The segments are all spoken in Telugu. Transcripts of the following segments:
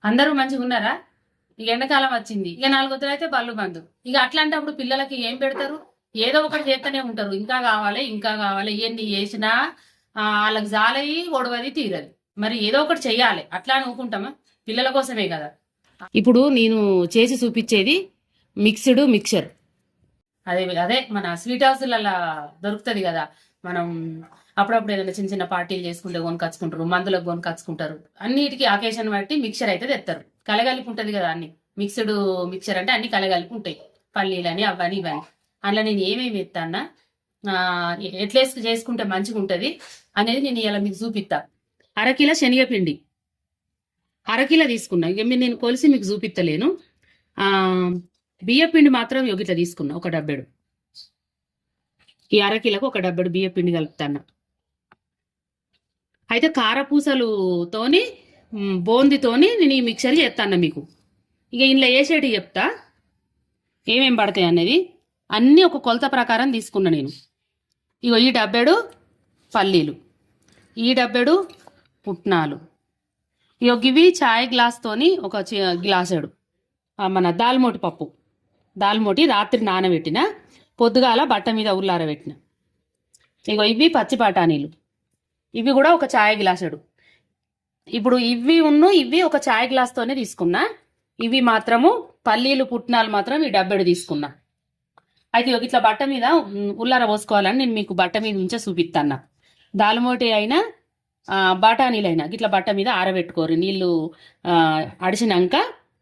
అందరూ మంచిగా ఉన్నారా? ఇక ఎండాకాలం వచ్చింది, ఇక 4 వద్దులు అయితే బళ్ళు బంద్. ఇక అట్లాంటప్పుడు పిల్లలకి ఏం పెడతారు? ఏదో ఒకటి చేస్తూనే ఉంటారు. ఇంకా కావాలి, ఇంకా కావాలి. ఎన్ని చేసినా వాళ్ళకి జాలయి ఒడవది తీరది. మరి ఏదో ఒకటి చెయ్యాలి. అట్లా అనుకుంటామా? పిల్లల కోసమే కదా. ఇప్పుడు నేను చేసి చూపించేది మిక్చర్. అదే అదే మన స్వీట్ హౌస్లలో దొరుకుతుంది కదా. మనం అప్పుడప్పుడు ఏదైనా చిన్న చిన్న పార్టీలు చేసుకుంటే కొనుకొచ్చుకుంటారు, మందులకు కొనుకొచ్చుకుంటారు. అన్నిటికీ అకేషన్ బట్టి మిక్చర్ అయితే తెస్తారు. కలగలిపి ఉంటుంది కదా అన్ని. మిక్చర్ అంటే అన్ని కలగలిపి ఉంటాయి. పల్లీలని అవని ఇవని. అందులో నేను ఏమేమి ఎత్తానా, ఎట్లేసి చేసుకుంటే మంచిగా ఉంటుంది అనేది నేను ఇలా మీకు చూపిస్తా. అరకిలో శనగపిండి, అరకిలో తీసుకున్నా. ఇక మీరు నేను కొలిసి మీకు చూపిస్తలేను. బియ్యపిండి మాత్రం ఇట్లా తీసుకున్నా, ఒక డబ్బెడు. ఈ అరకిలకు ఒక డబ్బెడు బియ్యపిండి కలుపుతాను. అయితే కారపూసలుతోని బోందితోని నేను ఈ మిక్చర్ చేస్తాను మీకు. ఇక ఇంట్లో వేసేటి చెప్తా ఏమేం పడతాయి అనేది. అన్నీ ఒక కొలత ప్రకారం తీసుకున్నా నేను. ఇగో ఈ డబ్బెడు పల్లీలు, ఈ డబ్బెడు పుట్నాలు, ఇగో ఇవి చాయ్ గ్లాస్తోని ఒక గ్లాసెడు మన దాల్మోటి పప్పు. దాల్మోటి రాత్రి నానబెట్టిన, పొద్దుగాల బట్ట మీద ఉల్లారబెట్టిన. ఇగో ఇవి పచ్చి బఠానీలు, ఇవి కూడా ఒక చాయ్ గ్లాసెడు. ఇప్పుడు ఇవి ఒక చాయ్ గ్లాస్తోనే తీసుకున్నా. ఇవి మాత్రము పల్లీలు పుట్నాలు మాత్రం ఈ డబ్బెడు తీసుకున్నా. అయితే ఇట్లా బట్ట మీద ఉల్లార పోసుకోవాలని నేను మీకు బట్ట మీద నుంచే చూపిస్తాను. దాల్మోటి అయినా బఠానీలైనా ఇట్లా బట్ట మీద ఆరబెట్టుకోరు. నీళ్లు అడిచినాక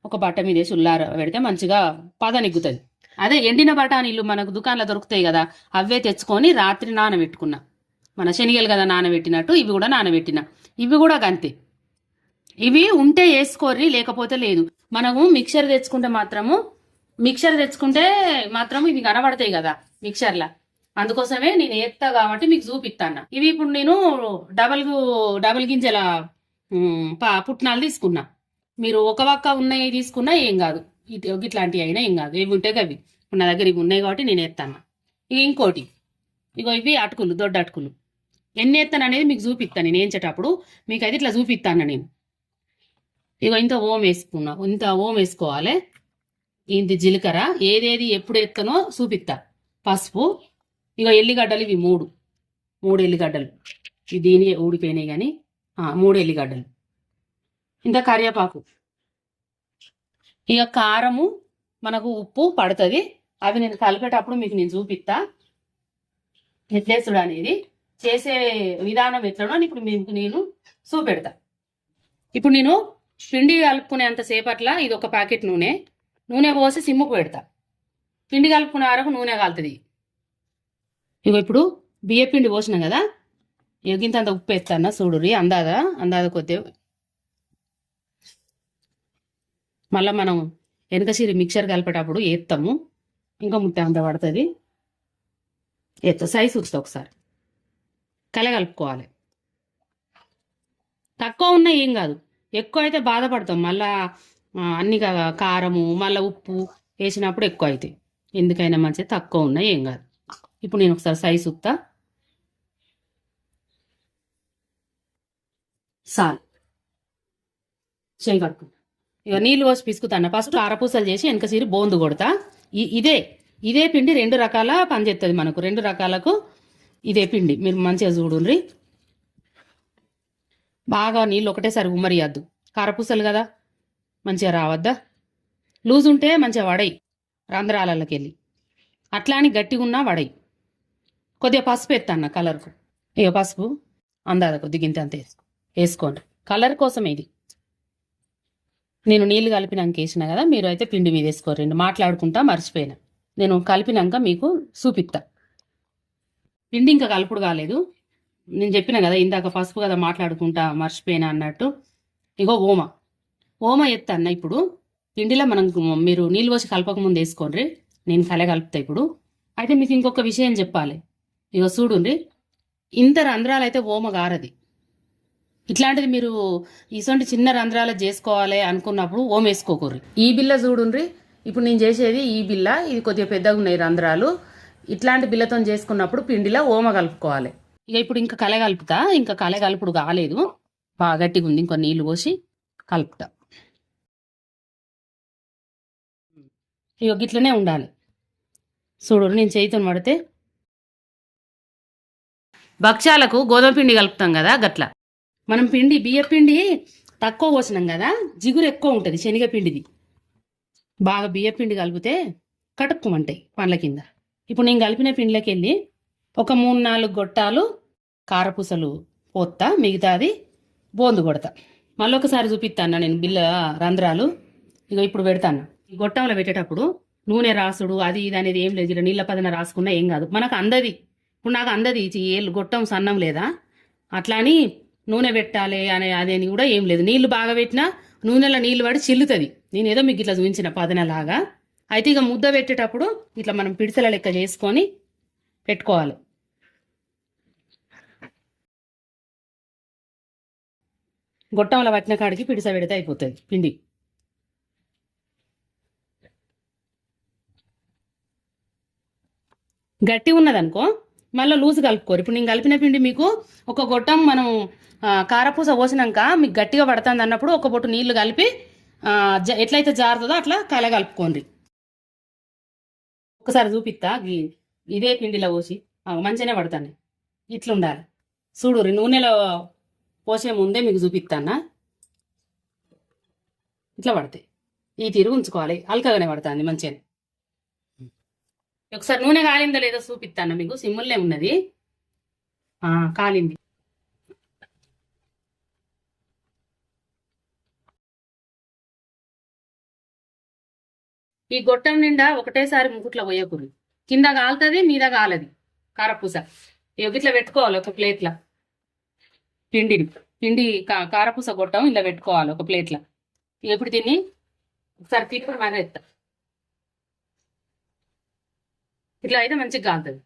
ఒక బట్ట మీద వేసి ఉల్లార పెడితే మంచిగా పదనిగ్గుతుంది. అదే ఎండిన బఠానీలు మనకు దుకాణంలో దొరుకుతాయి కదా, అవే తెచ్చుకొని రాత్రి నానబెట్టుకున్నా. మన శనగలు కదా నానబెట్టినట్టు ఇవి కూడా నానబెట్టిన. ఇవి కూడా గంతే. ఇవి ఉంటే వేసుకోర్రి, లేకపోతే లేదు. మనము మిక్చర్ తెచ్చుకుంటే మాత్రము ఇవి కనబడతాయి కదా మిక్చర్లా. అందుకోసమే నేను వేస్తా కాబట్టి మీకు చూపిస్తాను. ఇవి ఇప్పుడు నేను డబల్ గింజల పుట్నాలు తీసుకున్నా. మీరు ఒక వక్క ఉన్నాయి తీసుకున్నా ఏం కాదు, ఇట్లాంటివి అయినా ఏం కాదు. ఇవి ఉంటాయి అవి నా దగ్గర ఇవి ఉన్నాయి కాబట్టి నేను ఎత్తాను. ఇక ఇంకోటి, ఇగో ఇవి అటుకులు, దొడ్డ అటుకులు. ఎన్ని ఎత్తాను అనేది మీకు చూపిస్తాను. నేను వేయించేటప్పుడు మీకు అయితే ఇట్లా చూపిస్తాను నేను. ఇగో ఇంత ఓం వేసుకున్నా, ఇంత ఓం వేసుకోవాలి. ఇంత జీలకర్ర, ఏదేది ఎప్పుడు ఎత్తానో చూపిస్తా. పసుపు, ఇగో ఎల్లిగడ్డలు, ఇవి మూడు ఎల్లిగడ్డలు. ఇవి దీని ఊడిపోయినాయి కానీ 3 ఎల్లిగడ్డలు. ఇంత కరివేపాకు. ఇక కారము, మనకు ఉప్పు పడుతుంది. అవి నేను కలిపేటప్పుడు మీకు నేను చూపిస్తా ఎట్లేసుడు అనేది. చేసే విధానం ఎట్లనో ఇప్పుడు మీకు నేను చూపెడతా. ఇప్పుడు నేను పిండి కలుపుకునేంత సేపట్ల ఇది ఒక ప్యాకెట్ నూనె పోసి సిమ్ముకు పెడతా. పిండి కలుపుకునే వరకు నూనె కాలుతుంది. ఇగో ఇప్పుడు బియ్యపిండి పోసినాం కదా, ఇంత ఉప్పు వేస్తాను చూడుర్రి. అందాద కొద్దిగా. మళ్ళీ మనం వెనకసిరి మిక్చర్ కలిపేటప్పుడు వేస్తాము, ఇంకా ముట్ట అంత పడుతుంది. సైజు చూస్తా ఒకసారి కలుపుకోవాలి. తక్కువ ఉన్నా ఏం కాదు, ఎక్కువ అయితే బాధపడతాం. మళ్ళా అన్ని కారము మళ్ళీ ఉప్పు వేసినప్పుడు ఎక్కువ అవుతాయి. ఎందుకైనా మంచిది, తక్కువ ఉన్నా ఏం కాదు. ఇప్పుడు నేను ఒకసారి సైజు చూస్తా. సాల్ చేయి కట్టుకుంటా. ఇక నీళ్ళు పోసి పిసుకుతాను. ఫస్ట్ కారపూసలు చేసి వెనకసిరి బోందు కొడతా. ఇదే పిండి 2 రకాల పనిచేస్తుంది మనకు. 2 రకాలకు ఇదే పిండి మీరు మంచిగా చూడుండ్రి. బాగా నీళ్ళు ఒకటేసారి ఉమ్మరియద్దు, కారపూసలు కదా మంచిగా రావద్దా. లూజ్ ఉంటే మంచిగా వడయి రంధ్రాలకి వెళ్ళి, అట్లా అని గట్టిగా ఉన్నా వడయి. కొద్దిగా పసుపు ఎత్తన్న కలర్కు. ఇక పసుపు అందాద కొద్దిగా ఇంత వేసుకోండి, కలర్ కోసం. ఇది నేను నీళ్లు కలిపినాక వేసిన కదా, మీరు అయితే పిండి మీద వేసుకోరండి. మాట్లాడుకుంటా మర్చిపోయినా, నేను కలిపినాక మీకు చూపిస్తా. పిండి ఇంకా కలుపుడు కాలేదు. నేను చెప్పిన కదా ఇందాక పసుపు కదా మాట్లాడుకుంటా మర్చిపోయినా అన్నట్టు. ఇగో ఓమ ఎత్తన్న. ఇప్పుడు పిండిలో మీరు నీళ్ళు పోసి కలపక ముందు వేసుకోండి, నేను కలుపుతా ఇప్పుడు. అయితే మీకు ఇంకొక విషయం చెప్పాలి. ఇగో చూడుండ్రి, ఇంత రంధ్రాలు అయితే ఓమ గారది. ఇట్లాంటిది మీరు ఇటువంటి చిన్న రంధ్రాలు చేసుకోవాలి అనుకున్నప్పుడు ఓమ వేసుకోకూర్రి. ఈ బిల్ల చూడుండ్రి, ఇప్పుడు నేను చేసేది ఈ బిల్ల. ఇది కొద్దిగా పెద్దగా ఉన్నాయి రంధ్రాలు. ఇట్లాంటి బిల్లతో చేసుకున్నప్పుడు పిండిలో ఓమ కలుపుకోవాలి. ఇక ఇప్పుడు ఇంకా కలుపుతా. ఇంకా కలుపుడు కాలేదు, బాగా గట్టిగా ఉంది. ఇంకో నీళ్ళు పోసి కలుపుతా. ఇక గిట్లనే ఉండాలి. చూడు నేను చేయితో పడితే భక్ష్యాలకు గోధుమ పిండి కలుపుతాం కదా గట్ల. మనం బియ్య పిండి తక్కువ పోసినాం కదా, జిగురు ఎక్కువ ఉంటుంది శనగపిండిది. బాగా బియ్య పిండి కలిపితే కటుక్కుమంటాయి పండ్ల కింద. ఇప్పుడు నేను కలిపిన పిండిలోకి వెళ్ళి ఒక 3-4 గొట్టాలు కారపూసలు పోత్తా, మిగతాది బోందు కొడతా. మళ్ళీ ఒకసారి చూపిస్తాను నేను బిల్ల రంధ్రాలు. ఇక ఇప్పుడు పెడతాను. ఈ గొట్టంలో పెట్టేటప్పుడు నూనె రాసుడు అది ఇది అనేది ఏం లేదు. ఇలా నీళ్ళ పదన రాసుకున్నా ఏం కాదు, మనకు అందది. ఇప్పుడు నాకు అందది ఏళ్ళు గొట్టం సన్నం లేదా, అట్లా అని నూనె పెట్టాలి అనే అదేని కూడా ఏం లేదు. నీళ్లు బాగా పెట్టినా నూనెలో నీళ్లు పడి చిల్లుతుంది. నేను ఏదో మీకు ఇట్లా చూపించిన పదనలాగా. అయితే ఇక ముద్ద పెట్టేటప్పుడు ఇట్లా మనం పిడిసెల లెక్క చేసుకొని పెట్టుకోవాలి. గొట్టంలో పట్టిన కాడికి పిడిస పెడితే అయిపోతుంది పిండి. గట్టి ఉన్నదనుకో మళ్ళీ లూజ్ కలుపుకోరు. ఇప్పుడు నేను కలిపిన పిండి మీకు ఒక గొట్టం మనం కారపూస పోసినాక మీకు గట్టిగా పడుతుంది అన్నప్పుడు ఒక బొట్టు నీళ్లు కలిపి ఎట్లయితే జారుతుందో అట్లా కలగలుపుకోండి. ఒకసారి చూపిస్తా. ఇదే పిండిలో పోసి మంచిగానే పడతాను. ఇట్లుండాలి చూడు. నూనెలో పోసే ముందే మీకు చూపిస్తానా. ఇట్లా పడతాయి. ఈ తీరు ఉంచుకోవాలి. అల్కగానే పడుతుంది మంచిగానే. ఒకసారి నూనె కాలిందో లేదో చూపిస్తాను మీకు. సిమ్ముల్నే ఉన్నది, కాలింది. ఈ గొట్టం నిండా ఒకటేసారి ముకుట్ల పోయకూడదు. కింద కాలుతుంది, మీద కాలది కారపూస. ఇట్లా పెట్టుకోవాలి ఒక ప్లేట్ల పిండి కారపూస గొట్టం ఇలా పెట్టుకోవాలి ఒక ప్లేట్ల. ఎప్పుడు తిని ఒకసారి తిప్పి మరేస్తా. ఇట్లా అయితే మంచిగా కాలుతుంది.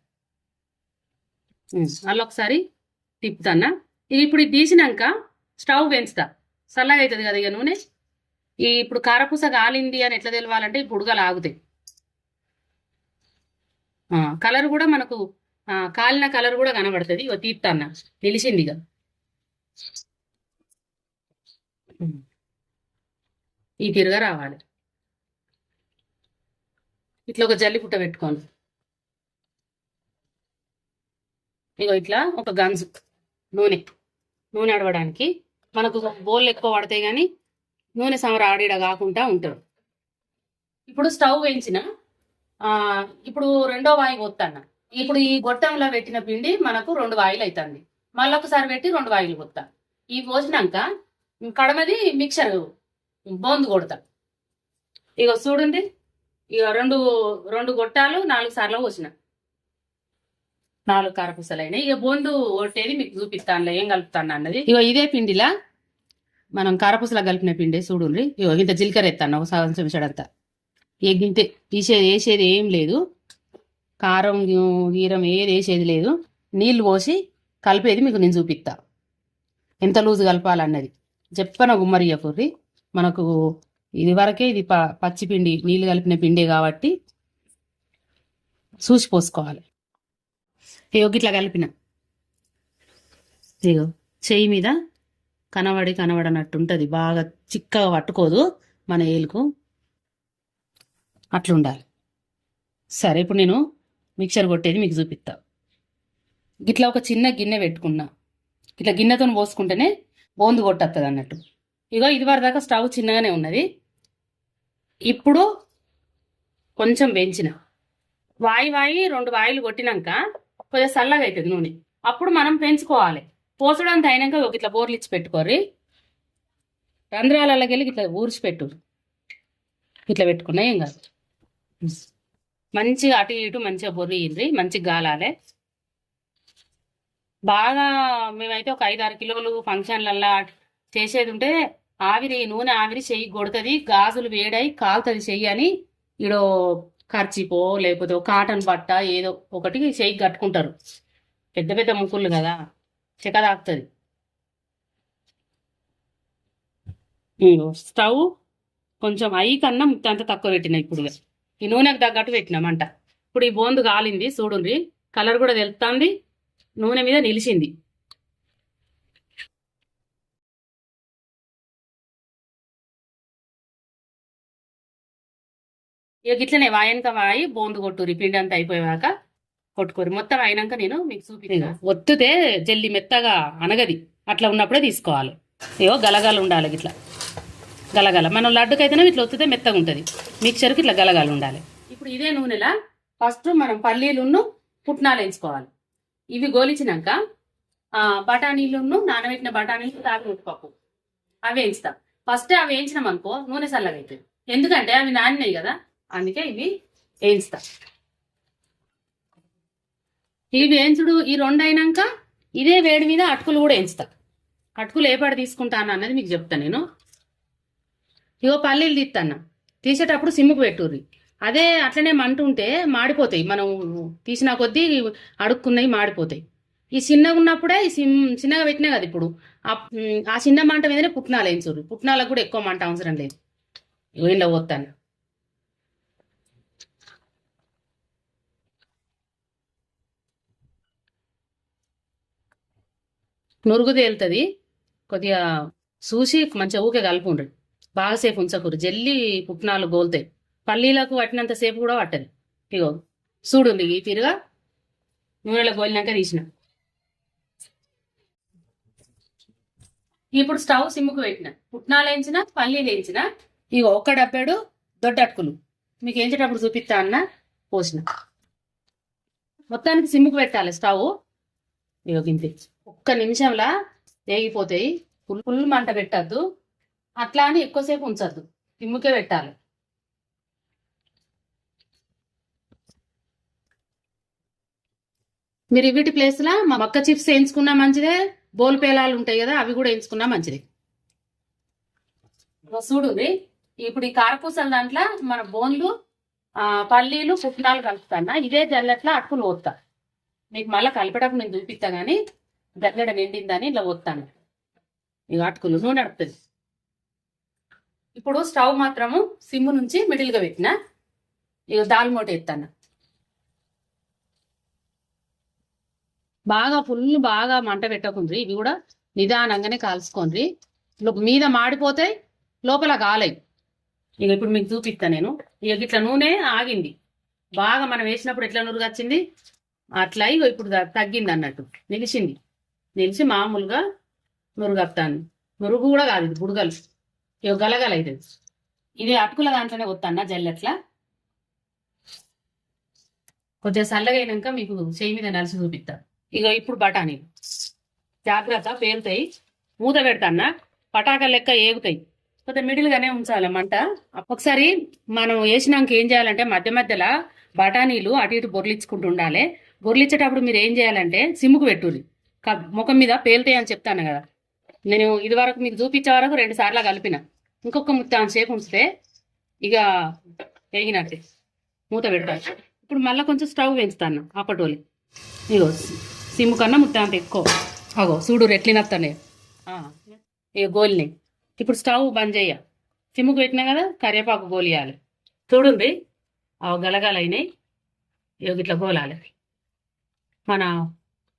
అలా ఒకసారి తిప్పుతానా. ఇప్పుడు ఇది తీసినాక స్టవ్ పెంచుతా, చల్లగా అవుతుంది కదా ఇక నూనె. ఇప్పుడు కారపూస కాలింది అని ఎట్లా తెలవాలంటే ఇప్పుడు ఉడకలు ఆగుతాయి. కలర్ కూడా మనకు కాలిన కలర్ కూడా కనబడుతుంది. ఇక తీస్తాన్న నిలిచింది ఇక. ఈ తిరుగా రావాలి. ఇట్లా ఒక జల్లి పుట్ట పెట్టుకోండి. ఇగో ఇట్లా ఒక గంజు నూనె అడవడానికి. మనకు బోళ్ళు ఎక్కువ పడతాయి కానీ నూనె సమర ఆడిడ కాకుండా ఉంటారు. ఇప్పుడు స్టవ్ వేయించిన ఇప్పుడు రెండో వాయి పోతాన్న. ఇప్పుడు ఈ గొట్టంలో పెట్టిన పిండి మనకు 2 వాయిలు అవుతుంది. మళ్ళీ ఒకసారి పెట్టి 2 వాయిలు పోతా. ఈ పోసినాక కడమది మిక్సర్ బోందు కొడతా. ఇక చూడండి, ఇక రెండు గొట్టాలు 4 సార్లు పోసిన 4 కారపూసలైనాయి. ఇక బోందు కొట్టేది మీకు చూపిస్తానులే ఏం కలుపుతాను అన్నది. ఇక ఇదే పిండిలా మనం కారపూసలా కలిపిన పిండి చూడండి. ఇగో ఇంత జీలకర్ర ఎత్తాను ఒక సగం చెంచాడంతా. గింతే వేసేది ఏం లేదు. కారం గీరం ఏది వేసేది లేదు. నీళ్ళు పోసి కలిపేది మీకు నేను చూపిస్తా ఎంత లూజు కలపాలన్నది. చెప్పన గుమ్మరియ కుర్రి మనకు ఇది వరకే. ఇది పచ్చి పిండి నీళ్ళు కలిపిన పిండే కాబట్టి చూసి పోసుకోవాలి. ఇగో ఇట్లా కలిపిన ఇగో చెయ్యి మీద కనబడనట్టు ఉంటుంది. బాగా చిక్కగా పట్టుకోదు మన ఏలుకు, అట్లుండాలి. సరే ఇప్పుడు నేను మిక్సర్ కొట్టేది మీకు చూపిస్తా. ఇట్లా ఒక చిన్న గిన్నె పెట్టుకున్నా. ఇట్లా గిన్నెతో పోసుకుంటేనే బోందు కొట్టేస్తుంది అన్నట్టు. ఇగో ఇది వరదాకా స్టవ్ చిన్నగానే ఉన్నది. ఇప్పుడు కొంచెం పెంచిన వాయి 2 వాయిలు కొట్టినాక కొద్దిగా చల్లగా అవుతుంది నూనె. అప్పుడు మనం పెంచుకోవాలి. పోసడానికి అయినాక ఇట్లా బోర్లు ఇచ్చి పెట్టుకోర్రి. రంధ్రాలకి వెళ్ళి ఇట్లా ఊర్చిపెట్టు. ఇట్లా పెట్టుకున్నా ఏం కాదు. మంచిగా అటు ఇటు మంచిగా బొర్రి ఇర్రి మంచిగా గాలాలే. బాగా మేమైతే ఒక 5-6 కిలోలు ఫంక్షన్లల్లా చేసేది ఉంటే నూనె ఆవిరి చెయ్యి కొడుతుంది, గాజులు వేడై కాలుతుంది చెయ్యి అని ఈడో ఖర్చిపో లేకపోతే కాటన్ బట్ట ఏదో ఒకటి చెయ్యి కట్టుకుంటారు. పెద్ద పెద్ద ముక్కులు కదా, చెక్క తాకుతుంది. స్టవ్ కొంచెం కన్నా ముక్తంత తక్కువ పెట్టిన. ఇప్పుడు ఈ నూనెకు తగ్గట్టు పెట్టినామంట. ఇప్పుడు ఈ బోందు కాలింది చూడండి, కలర్ కూడా తెలుస్తుంది, నూనె మీద నిలిచింది. ఇక ఇట్లనే వాయనక వాయి బోందు కొట్టురి, పిండి అంతా అయిపోయాక కొట్టుకోరు. మొత్తం అయినాక నేను మీకు చూపిస్తాను. ఒత్తితే జల్లి మెత్తగా అనగది, అట్లా ఉన్నప్పుడే తీసుకోవాలి. ఇగో గలగాలు ఉండాలి ఇట్లా గలగల. మనం లడ్డుకైతేనే ఇట్లా ఒత్తితే మెత్తగా ఉంటుంది, మిక్చర్కి ఇట్లా గలగాలు ఉండాలి. ఇప్పుడు ఇదే నూనెలా ఫస్ట్ మనం పల్లీలున్ను పుట్నాలు వేయించుకోవాలి. ఇవి గోలిచినాక బఠానీలున్ను నానబెట్టిన బఠానీలు తాగిపప్పు అవి వేయించుతాం. ఫస్ట్ అవి వేయించినాం అనుకో నూనె చల్లగా అవుతుంది, ఎందుకంటే అవి నానినాయి కదా, అందుకే ఇవి వేయించుతా. ఇవి వేయించుడు ఈ రెండు అయినాక ఇదే వేడి మీద అటుకులు కూడా వేయించుతా. అటుకులు ఏ పాటు తీసుకుంటాను అన్నది మీకు చెప్తాను నేను. ఇగో పల్లీలు తీస్తాను, తీసేటప్పుడు సిమ్ముకు పెట్టుర్రి. అదే అట్లనే మంట ఉంటే మాడిపోతాయి, మనం తీసిన కొద్దీ అడుక్కున్నవి మాడిపోతాయి. ఈ చిన్నగా ఉన్నప్పుడే ఈ చిన్నగా పెట్టినా కదా ఇప్పుడు ఆ చిన్న మంట మీదనే పుట్నాలు వేయించుర్రి. పుట్నాలకు కూడా ఎక్కువ మంట అవసరం లేదు. ఇంట్లో పోతాను. నురుగు తేలుతుంది, కొద్దిగా చూసి మంచిగా ఊకే కలుపుండ్రి, బాగా సేపు ఉంచకూరు, జల్లి పుట్నాలు గోలుతాయి. పల్లీలకు పట్టినంత సేపు కూడా పట్టదు. ఇగో చూడు ఈ తిరుగా నూనెలో గోలినాక తీసిన. ఇప్పుడు స్టవ్ సిమ్ముకు పెట్టిన, పుట్నాలు వేయించిన పల్లీలు వేయించిన. ఇగో ఒక్క డబ్బాడు దొడ్డ అటుకులు మీకు వేయించేటప్పుడు చూపిస్తా అన్న పోసిన. మొత్తానికి సిమ్ముకు పెట్టాలి స్టవ్. ఇగో గింతే ఒక్క నిమిషంలా వేగిపోతాయి. ఫుల్ మంట పెట్టద్దు, అట్లా అని ఎక్కువసేపు ఉంచద్దు, సిమ్ముకే పెట్టాలి. మీరు వీటి ప్లేస్లో మా మక్క చిప్స్ వేయించుకున్నా మంచిదే, బోల్ పేలాలు ఉంటాయి కదా అవి కూడా వేయించుకున్నా మంచిది. చూడు ఇప్పుడు ఈ కారపూసల దాంట్లో మన బోన్లు పల్లీలు పుట్నాలు కలుపుతానా, ఇదే జల్లెట్లా అటుకులు పోతా. మీకు మళ్ళీ కలిపేటప్పుడు నేను చూపిస్తా కానీ జల్లెడ నిండిందని ఇలా పోతాను. ఇక అటుకులు నూనె నడుపుతుంది. ఇప్పుడు స్టవ్ మాత్రము సిమ్ము నుంచి మిడిల్గా పెట్టిన. ఇక దాల్ మూట ఎత్తాను. బాగా మంట పెట్టకుండ్రి, ఇవి కూడా నిదానంగానే కాల్చుకోండి. మీద మాడిపోతాయి, లోపల కాలయి. ఇక ఇప్పుడు మీకు చూపిస్తాను నేను. ఇక ఇట్లా నూనె ఆగింది, బాగా మనం వేసినప్పుడు ఎట్లా నురుగు వచ్చింది అట్లా. ఇక ఇప్పుడు తగ్గింది అన్నట్టు, నిలిచి మామూలుగా నురుగు వస్తాను. నురుగు కూడా కాదు, ఇది బుడగలు, ఇక గలగల అవుతుంది. ఇది అటుకుల దాంట్లోనే వస్తాను జల్లెట్లా. కొద్దిగా చల్లగా అయినాక మీకు చేయి మీద నలిసి చూపిస్తాను. ఇక ఇప్పుడు బఠానీలు జాగ్రత్త పేలుతాయి, మూత పెడతాన్నా పటాకా లెక్క ఏగుతాయి, కొద్దిగా మిడిల్గానే ఉంచాలి మంట. ఒకసారి మనం వేసినాక ఏం చేయాలంటే మధ్య మధ్యలో బఠానీలు అటు ఇటు బొర్లించుకుంటూ ఉండాలి. బొర్లిచ్చేటప్పుడు మీరు ఏం చేయాలంటే సిమ్ముకు పెట్టుర్రి, ముఖం మీద పేలుతాయి అని చెప్తాను కదా. నేను ఇది వరకు మీకు చూపించే వరకు 2 సార్లు కలిపిన, ఇంకొక సేపు ఉంచితే ఇక వేగినట్టే. మూత పెడతాను. ఇప్పుడు మళ్ళీ కొంచెం స్టవ్ పెంచుతాను అప్పటోలి. ఇగో సిమ్ము కన్నా ముత్తంత ఎక్కువ. అగో చూడు రెట్లినత్తనే ఇక గోలిని. ఇప్పుడు స్టవ్ బంద్ చేయ, సిమ్ముకు పెట్టినా కదా, కరివేపాకు గోలియాలి. చూడండి అవి గలగలైనాయి. ఇక ఇట్లా గోలాలి. మన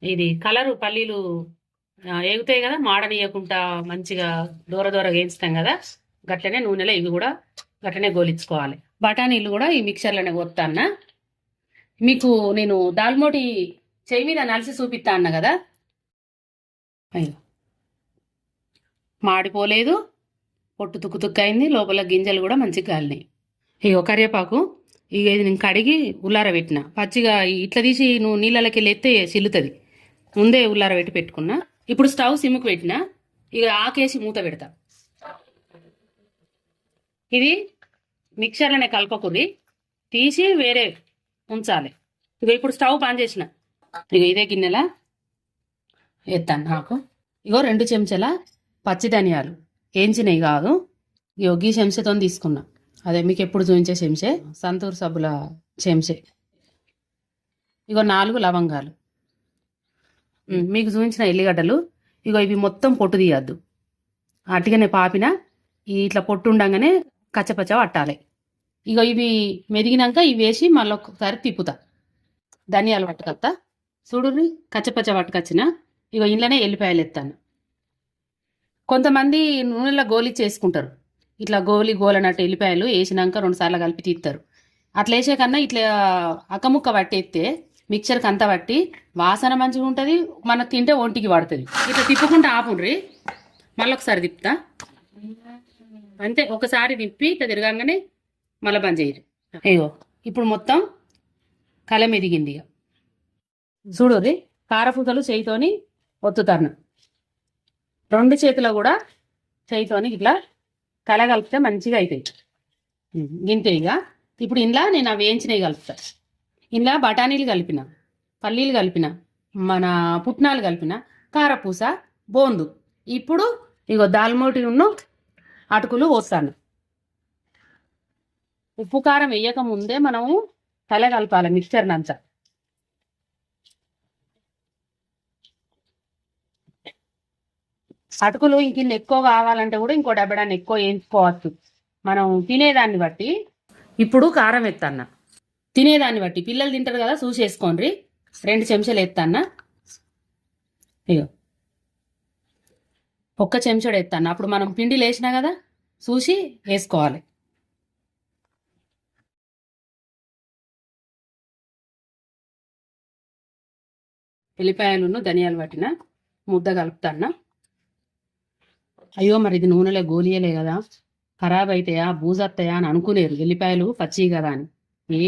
ఇది కలరు పల్లీలు ఏగుతాయి కదా, మాడనీయకుండా మంచిగా దూర వేయించుతాం కదా, గట్లనే నూనెలో ఇవి కూడా గట్లనే గోలించుకోవాలి. బఠానీలు కూడా ఈ మిక్సర్లోనే కొత్తాన్న. మీకు నేను దాల్మోటి చెయ్యి మీద నలిసి చూపిస్తా అన్న కదా, అయ్యో మాడిపోలేదు, పొట్టు తుక్కు లోపల గింజలు కూడా మంచిగా కాలినాయి. ఇగో కరివేపాకు, ఇక ఇది నేను కడిగి ఉల్లార పెట్టిన. పచ్చిగా ఇట్లా తీసి నువ్వు నీళ్ళకి వెళ్ళి ఎత్తే చిల్లుతుంది, ముందే ఉల్లార పెట్టి పెట్టుకున్నా. ఇప్పుడు స్టవ్ సిమ్ముకు పెట్టిన, ఇక ఆకేసి మూత పెడతా. ఇది మిక్సర్లోనే కలపకుర్రి, తీసి వేరే ఉంచాలి. ఇక ఇప్పుడు స్టవ్ బంద్ చేసిన. ఇక ఇదే గిన్నెలా ఎత్తాను. నాకు ఇగో 2 చెంచాల పచ్చి ధనియాలు వేయించినవి కాదు, ఇగో గీ చెంచాతో తీసుకున్నా. అదే మీకు ఎప్పుడు చూపించే చెంచే, సంతూర్ సబ్బుల చెంచే. ఇగో 4 లవంగాలు, మీకు చూపించిన ఎల్లిగడ్డలు. ఇగో ఇవి మొత్తం పొట్టు తీయద్దు, అట్టిగానే పాపిన ఇట్లా పొట్టు ఉండగానే కచ్చపచ్చ పట్టాలి. ఇగో ఇవి మెదిగినాక ఇవి వేసి మళ్ళీ ఒక్కసారి తిప్పుతా. ధనియాలు పట్టుకొస్తా, చూడుర్రి కచ్చపచ్చ పట్టుకొచ్చిన. ఇగో ఇంట్లోనే ఎల్లిపాయలు ఎత్తాను. కొంతమంది నూనెలో గోలి చేసుకుంటారు, ఇట్లా గోలనట్టు ఎల్లిపాయలు వేసినాక 2 సార్లు కలిపి తీస్తారు. అట్లా వేసే కన్నా ఇట్లా అక్కముక్క పట్టేస్తే మిక్చర్కి అంతా పట్టి వాసన మంచిగా ఉంటుంది, మన తింటే ఒంటికి పడుతుంది. ఇట్లా తిప్పుకుంటూ ఆపుండ్రి, మళ్ళీ ఒకసారి తిప్పుతా అంతే. ఒకసారి తిప్పి ఇట్లా తిరగంగానే మళ్ళీ బంద్ చేయరు. అయ్యో ఇప్పుడు మొత్తం కలం ఎదిగింది. ఇక చూడుర్రి, కారపూసలు చేయితోని ఒత్తుతాను. రెండు చేతులు కూడా చేయితోని ఇట్లా కలగలిపితే మంచిగా అవుతాయి. గింతే. ఇక ఇప్పుడు ఇంట్లో నేను అవి వేయించినవి కలుపుతా. ఇంట్లో బఠానీలు కలిపిన, పల్లీలు కలిపిన, మన పుట్నాలు కలిపిన, కారపూస, బోందు. ఇప్పుడు ఇగో దాల్మోటి ఉన్న అటుకులు పోస్తాను. ఉప్పు కారం వేయక ముందే మనము కలపాలి మిక్చర్ని అంతా. అటుకులు ఇంక ఎక్కువ కావాలంటే కూడా ఇంకో డబ్బడాన్ని ఎక్కువ వేయించుకోవచ్చు మనం తినేదాన్ని బట్టి. ఇప్పుడు కారం ఎత్తన్న, తినేదాన్ని బట్టి. పిల్లలు తింటారు కదా, చూసి వేసుకోండి. 2 చెంచాలు ఎత్తన్న. అయ్యో 1 చెంచాడు ఎత్తన్న. అప్పుడు మనం పిండి లేచినా కదా, చూసి వేసుకోవాలి. ఎల్లిపాయలను ధనియాలు పట్టిన ముద్ద కలుపుతాన్న. అయ్యో మరి ఇది నూనెలో గోలియలే కదా, ఖరాబ్ అవుతాయా, బూజత్తాయా అని అనుకునేరు. ఎల్లిపాయలు పచ్చి కదా అని.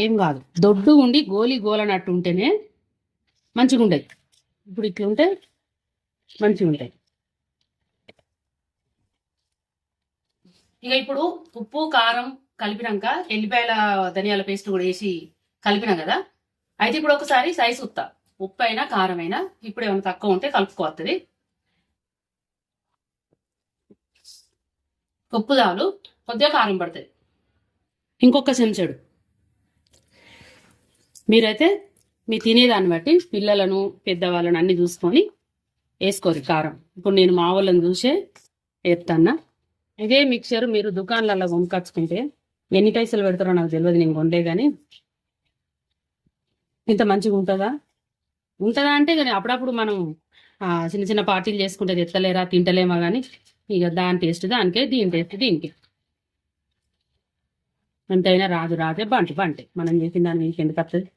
ఏం కాదు, దొడ్డు ఉండి గోలనట్టు ఉంటేనే మంచిగా ఉండేది. ఇప్పుడు ఇట్లా ఉంటే మంచిగా ఉంటాయి. ఇక ఇప్పుడు ఉప్పు కారం కలిపినాక ఎల్లిపాయల ధనియాల పేస్ట్ కూడా వేసి కలిపినాం కదా. అయితే ఇప్పుడు ఒకసారి సైజు ఉత్తా, ఉప్పు అయినా కారం అయినా ఇప్పుడు ఏమైనా తక్కువ ఉంటే కలుపుకోవస్తుంది. ఉప్పు చాలు, కొద్దిగా కారం పడుతుంది. ఇంకొక చెంచాడు. మీరైతే మీ తినేదాన్ని బట్టి పిల్లలను పెద్దవాళ్ళను అన్ని చూసుకొని వేసుకోరు కారం. ఇప్పుడు నేను మా వాళ్ళని చూసే వేస్తాను. ఇదే మిక్చర్ మీరు దుకాణాలలో కొనుక్కొచ్చుకుంటే ఎన్ని పైసలు పెడతారో నాకు తెలియదు, నేను కొనలే. కానీ ఇంత మంచిగా ఉంటుందా అంటే కానీ అప్పుడప్పుడు మనం చిన్న చిన్న పార్టీలు చేసుకుంటే తెత్తలేరా, తింటలేమా. కానీ ఇక దాని టేస్ట్ దానికే, దీని టేస్ట్ దీనికి. ఎంతైనా రాదే బంటే మనం చేసిన దాని మీకు ఎందుకు వస్తుంది.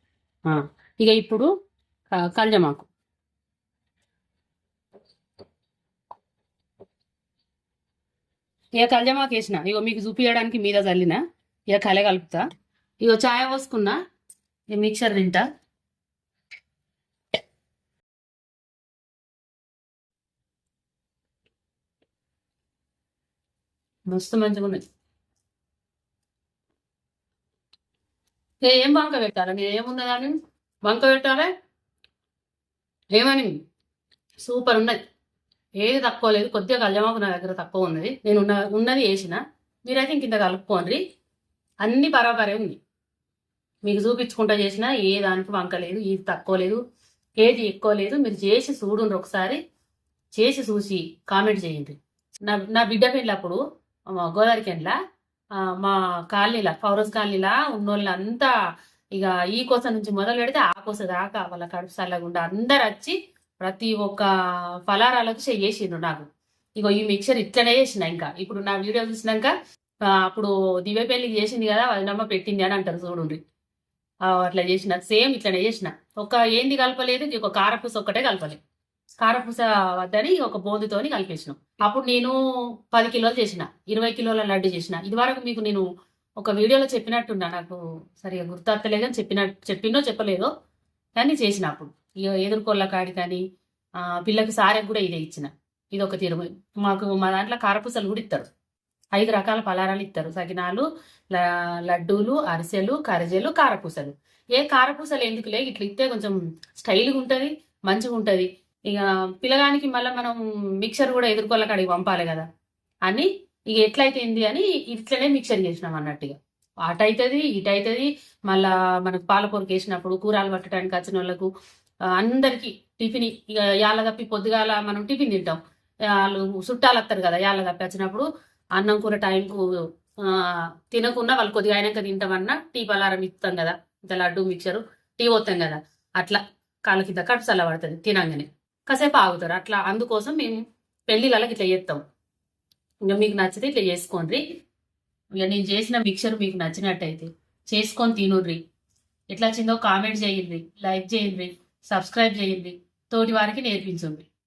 ఇక ఇప్పుడు కల్జమాకు. ఇక కల్జమాకు వేసిన, ఇక మీకు చూపించడానికి మీద చల్లిన. ఇక కలుపుతా. ఇక చాయ్ పోసుకున్నా, ఇక మిక్చర్ తింటా. మస్తు మంచిగా ఉన్నది. ఏం వంక పెట్టాలి, నేను ఏమున్నదాన్ని వంక పెట్టాలి ఏమని. సూపర్ ఉన్నది, ఏది తక్కువ లేదు. కొద్దిగా కళ్యామాకు నా దగ్గర తక్కువ ఉన్నది, నేను ఉన్నది వేసిన. మీరైతే ఇంత కలుపుకోండి, అన్ని బరాబరే ఉంది. మీకు చూపించుకుంటా చేసిన ఏ దానికి వంక లేదు, ఇది తక్కువ లేదు, ఏది ఎక్కువ లేదు. మీరు చేసి చూడండి, ఒకసారి చేసి చూసి కామెంట్ చేయండి. నా బిడ్డ పెళ్ళప్పుడు గోదావరి కెండ్లా మా కాలనీలా, ఫౌరోజ్ కాలనీలా ఉన్నోళ్ళంతా ఇక ఈ కోస నుంచి మొదలు పెడితే ఆ కోస దాకా వాళ్ళ కడుపు సల్లగుండా అందరు వచ్చి ప్రతి ఒక్క ఫలారాలకు చేసిండ్రు నాకు. ఇగో ఈ మిక్చర్ ఇట్లనే చేసిన. ఇంకా ఇప్పుడు నా వీడియో చూసినాక అప్పుడు దివ్య పెళ్లికి చేసింది కదా, వదినమ్మ పెట్టింది అని అంటారు చూడండి. అట్లా చేసిన, సేమ్ ఇట్లనే చేసిన. ఒక ఏంది కలపలేదు, ఒక కారపూస ఒక్కటే కలపలేదు. కారపూస వద్దని ఒక బోందుతోని కలిపేసినాం. అప్పుడు నేను 10 కిలోలు చేసిన, 20 కిలోల లడ్డు చేసిన. ఇది వరకు మీకు నేను ఒక వీడియోలో చెప్పినట్టున్నా, నాకు సరిగా గుర్తొత్తలేదు కానీ చెప్పిందో చెప్పలేదో కానీ చేసిన. అప్పుడు ఇక ఎదుర్కొల్ల కాడి కానీ పిల్లకి సారెకు కూడా ఇదే ఇచ్చిన. ఇది ఒక తీరు. మా దాంట్లో కారపూసలు కూడా ఇస్తారు, 5 రకాల పలారాలు ఇస్తారు. సకినాలు, లడ్డూలు, అరిసెలు, కరిజెలు, కారపూసలు. ఏ కారపూసలు ఎందుకులే, ఇట్లా ఇస్తే కొంచెం స్టైల్గా ఉంటుంది, మంచిగా ఉంటుంది. ఇక పిల్లగానికి మళ్ళీ మనం మిక్చర్ కూడా ఎదుర్కొల్ల కాడికి పంపాలి కదా అని ఇక ఎట్లయితేంది అని ఇట్లనే మిక్చర్ చేసినాం అన్నట్టుగా. అటు అవుతుంది ఇటు అవుతుంది. మళ్ళా మనకు పాలకూరకు వేసినప్పుడు కూరలు పట్టడానికి వచ్చిన వాళ్ళకు అందరికి టిఫిన్. ఇక యాళ్ళ తప్పి పొద్దుగాల మనం టిఫిన్ తింటాం, వాళ్ళు చుట్టాలు వస్తారు కదా, యాళ్ళ తప్పి వచ్చినప్పుడు అన్నం కూర టైంకు తినకుండా వాళ్ళు కొద్దిగా అయినాక తింటామన్నా టీ పలారం ఇస్తాం కదా, ఇంత లడ్డు మిక్చరు టీ పోతాం కదా, అట్లా కాళ్ళ కింద కడుపు చల్ల పడుతుంది తినంగానే, కాసేపు ఆగుతారు అట్లా. అందుకోసం మేము పెళ్లిళ్ళకి ఇట్లా చేస్తాం. ఇంకా మీకు నచ్చితే ఇట్లా చేసుకోండి. ఇక నేను చేసిన మిక్చర్ మీకు నచ్చినట్టయితే చేసుకొని తినుర్రి. ఎట్లా వచ్చిందో కామెంట్ చేయండి, లైక్ చేయండి, సబ్స్క్రైబ్ చేయండి, తోటి వారికి నేర్పించండి.